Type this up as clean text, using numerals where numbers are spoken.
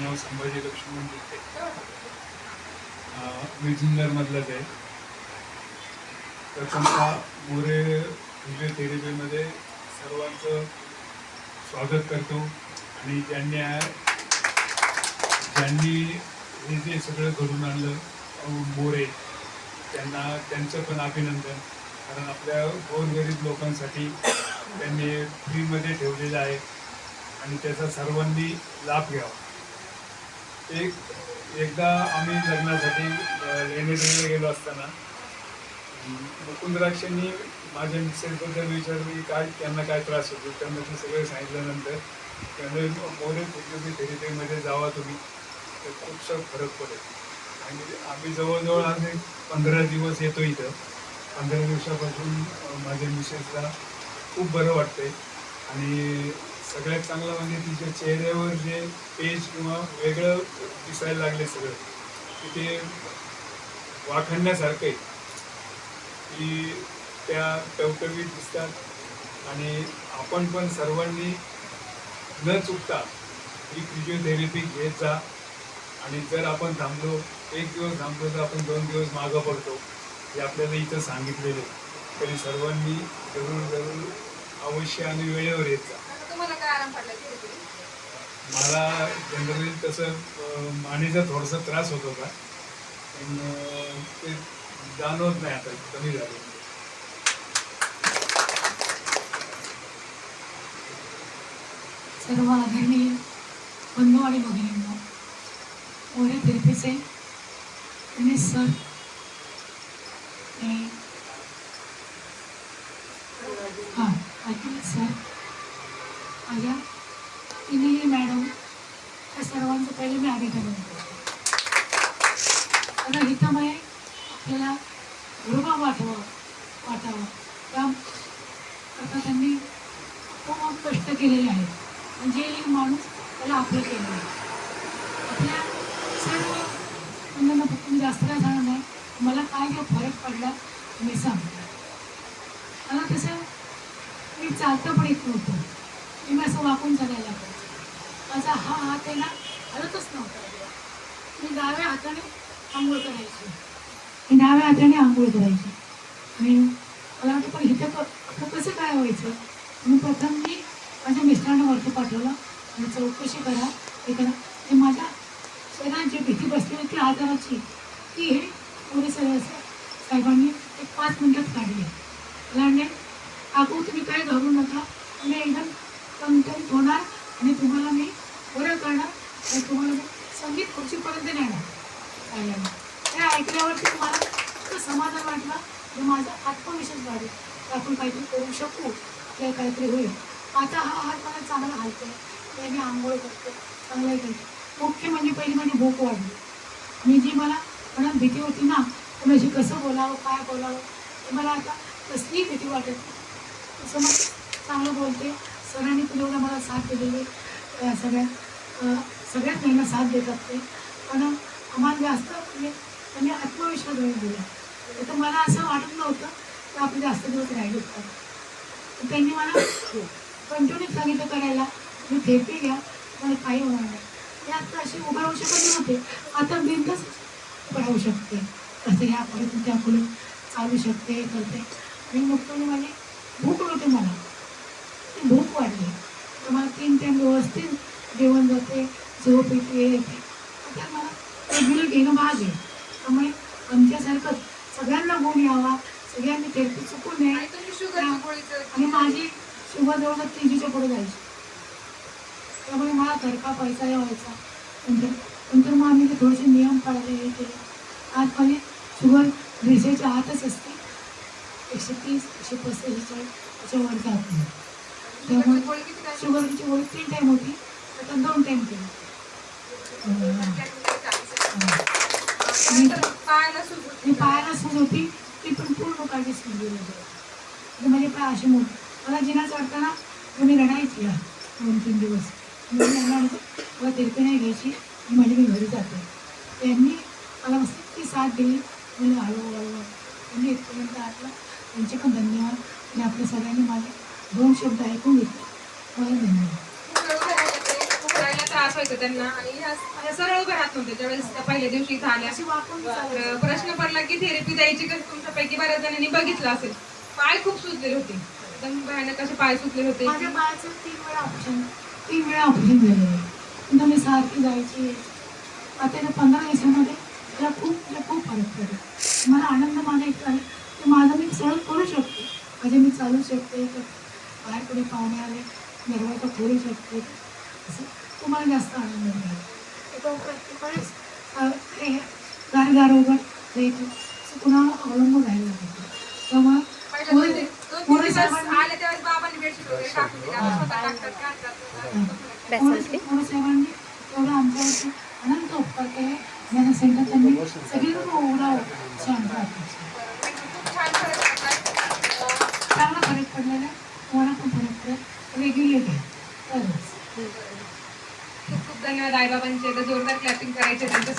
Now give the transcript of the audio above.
माझं नाव संभाजी लक्ष्मण गुप्ते. मी जुन्नरमधलाच आहे. प्रथमतः मोरे फिजिओथेरपीमध्ये सर्वांचं स्वागत करतो आणि ज्यांनी हे जे सगळं घडून आणलं मोरे त्यांचं पण अभिनंदन. कारण आपल्या गोरगरीब लोकांसाठी त्यांनी फ्रीमध्ये ठेवलेलं आहे आणि त्याचा सर्वांनी लाभ घ्यावा. एकदा आम्ही लग्नासाठी लेण्यादेण्याला गेलो असताना मुकुंदराक्षांनी माझ्या मिसेसबद्दल विचारलं की त्यांना काय त्रास होतो. त्यांना ते सगळं सांगितल्यानंतर त्यामुळे मोरे फिजिओथेरपीमध्ये जावा तुम्ही, तर खूपसा फरक पडेल. आणि आम्ही जवळजवळ आज 15 दिवस येतो इथं. 15 दिवसापासून माझ्या मिसेसला खूप बरं वाटतंय आणि सगळ्यात चांगलं म्हणजे तिच्या चेहऱ्यावर जे पेज किंवा वेगळं दिसायला लागले सगळं, की ते वाखाणण्यासारखं आहे. की त्या टवटवीत दिसतात आणि आपण पण सर्वांनी न चुकता ही फिजिओथेरपी घेत जा. आणि जर आपण थांबलो, 1 दिवस थांबलो तर आपण 2 दिवस मागं पडतो, हे आपल्याला इथं सांगितलेलं आहे. तरी सर्वांनी जरूर अवश्य आणि वेळेवर येत जा. मला जनरली तसं मानेचा थोडासा त्रास होत होता, पण ते जाणवत नाही, आता कमी झालं. सर्व आदरणीय बंधू आणि भगिनींनो, मोरे थेरपीचे गणेश सर ऐकले सर, माझ्या तिन्ही मॅडम, त्या सर्वांचं पहिले मी अभिनंदन करतो. कारण हितामुळे आपल्याला गृह वाटावं त्याकरता त्यांनी खूप कष्ट केलेले आहेत. म्हणजे माणूस त्याला आपलं केलं आहे. आपल्या सर्व मुलांना फक्त मी जास्त काय सांगणार नाही, मला काय जो फरक पडला मी सांगतो. मला तसं मी चालतं पण येत नव्हतं. मी असं वाकून चालायला लागलं. माझा हा हात आहे ना हलतच नव्हता. मी डाव्या हाताने आंघोळ करायची, आणि मला वाटतं पण इथं कसं काय व्हायचं. मी प्रथम माझ्या मिस्टरांना वरती पाठवलं आणि चौकशी करा, हे करा. आणि माझ्या शरीराची भीती बसली होती आजाराची, ती हे मोरे साहेबांनी 5 मिनिटात काढली. मला काकू तुम्ही काय घाबरू नका, मी एकदम कंटन होणार आणि तुम्हाला मी बरं करणार आणि तुम्हाला संगीत खुर्चीपर्यंत नेणार. त्या ऐकल्यावरती मला इतकं समाधान वाटलं की माझा आत्मविश्वास वाढला की आपण काहीतरी करू शकू, आपल्याला काहीतरी होईल. आता हा हात मला चांगला हलतो आहे, मी आंघोळ करतो, चांगलं करतो. मुख्य म्हणजे पहिली माझी भूक वाढली. मी जी मला मनात भीती होती ना, कोणाशी कसं बोलावं, काय बोलावं, ते मला आता कसलीही भीती वाटत नाही. तसं मग चांगलं बोलते. सरांनी तुझ्याला मला साथ दिलेली, सगळ्याच महिला साथ देतात ते. पण आम्हाला जास्त म्हणजे त्यांनी आत्मविश्वास देऊन दिला. तर मला असं वाटत नव्हतं की आपण जास्त दिवस राहिले तर त्यांनी मला कंटिन्यू सांगितलं करायला, तुम्ही थेरपी घ्या, मला काही होणार नाही. मी आता अशी उभं राहू शकत नव्हते, आता बिनधास्त उभं राहू शकते. असं ह्या पुढे त्या पुढे चालू शकते, करते. आणि मुक्तपणे माझी भूक नव्हती, मला ती भूक वाढली. तर मला 3 टाइम व्यवस्थित जेवण जाते, झोप येते. आता मला रेग्युलर घेणं भाग आहे. त्यामुळे आमच्यासारखंच सगळ्यांना गुण यावा, सगळ्यांनी थेरपी चुकून नये. आणि माझी शुगर जवळ 300च्या पुढे जायची, त्यामुळे मला धडका पैसा व्हायचा. नंतर मग आम्ही ते थोडेसे नियम पाळले, हे केले. आज माझी शुगर 200च्या आतच असते, 130, 135 त्याच्यावर जात नाही. त्यामुळे शुगरची गोळी 3 टाईम होती, आता 2 टाईम केली. पायाला सूज होती, ती पण पूर्ण काळजी सूज गेली. म्हणजे पाय असे मोठे. मला जिना चढताना मी रडायची 2-3 दिवस. मला थेरपी नाही घ्यायची, मी घरी जाते. त्यांनी मला मस्त ती साथ दिली. मला हळूहळू त्यांनी इथपर्यंत आटलं. त्यांचे पण धन्यवाद. आणि आपल्या सगळ्यांनी माझे 2 शब्द ऐकून घेतले. मला धन्यवाद. त्रास व्हायचा त्यांना आणि ह्या सरळ उभ्या राहत नव्हते ज्यावेळेस त्या पहिल्या दिवशी इथं आल्या. अशी वाकून तर चालायची. प्रश्न पडला की थेरपी द्यायची कसं. तुमच्यापैकी बऱ्याच जणांनी बघितलं असेल पाय खूप सुजलेले होते, एकदम भयानक असे पाय सुजले होते. माझ्या पायाचं 3 वेळा ऑपरेशन झालेलं आहे. नंतर मी सारखी जायची. आता त्या 15 दिवसामध्ये मला खूप फरक पडला. मला आनंद माझ्या इथं आला की माझं मी सहन करू शकते. म्हणजे मी चालू शकते, तर बाहेर पुढे पाहुणे आले दरवाजा खोलू शकते. असं तो मला जास्त आनंद मिळाला. तो प्रत्येक वेळेस हे गारगार उघड जायचं असं कुणाला अवलंबून राहायला लागतं. त्यामुळे पहिल्या मोरे- 2-3 मोरे दिवस साहेबांनी आले त्यावेळेस बाबांनी बेडशीट वगैरे टाकून दिली. आता स्वतः टाकतात, काढतात. मोरे साहेबांनी एवढं आमच्यावरती अनंत उपकार केले. ज्यांना सेंटर त्यांनी सगळीकडे ओढावं अशी आमची अपेक्षा आहे. खूप छान फरक पडला. चांगला फरक पडलेला आहे. तुम्हाला पण फरक पडेल. रेग्युलेट आहे तरच. खूप खूप धन्यवाद आईबाबांचे. आता जोरदार क्लॅपिंग करायचे त्यांच्या